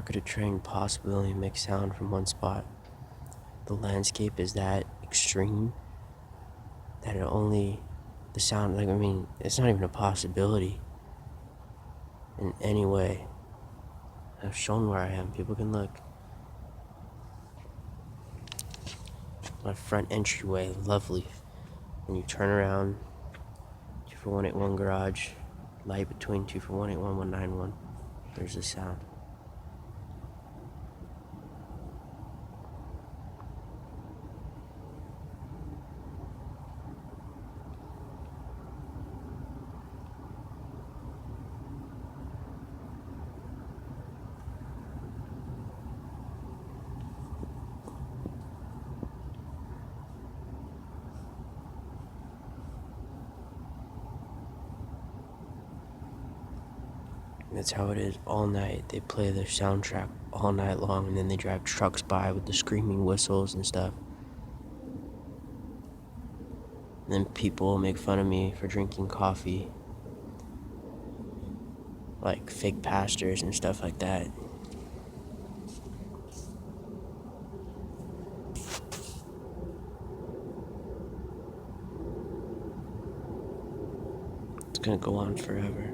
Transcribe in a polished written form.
How could a train possibly only make sound from one spot? The landscape is that extreme that the sound, it's not even a possibility in any way. I've shown where I am, people can look. My front entryway, lovely. When you turn around, 24181 garage, light between 24181 191. There's the sound. That's how it is all night. They play their soundtrack all night long, and then they drive trucks by with the screaming whistles and stuff. And then people make fun of me for drinking coffee, like fake pastors and stuff like that. It's gonna go on forever.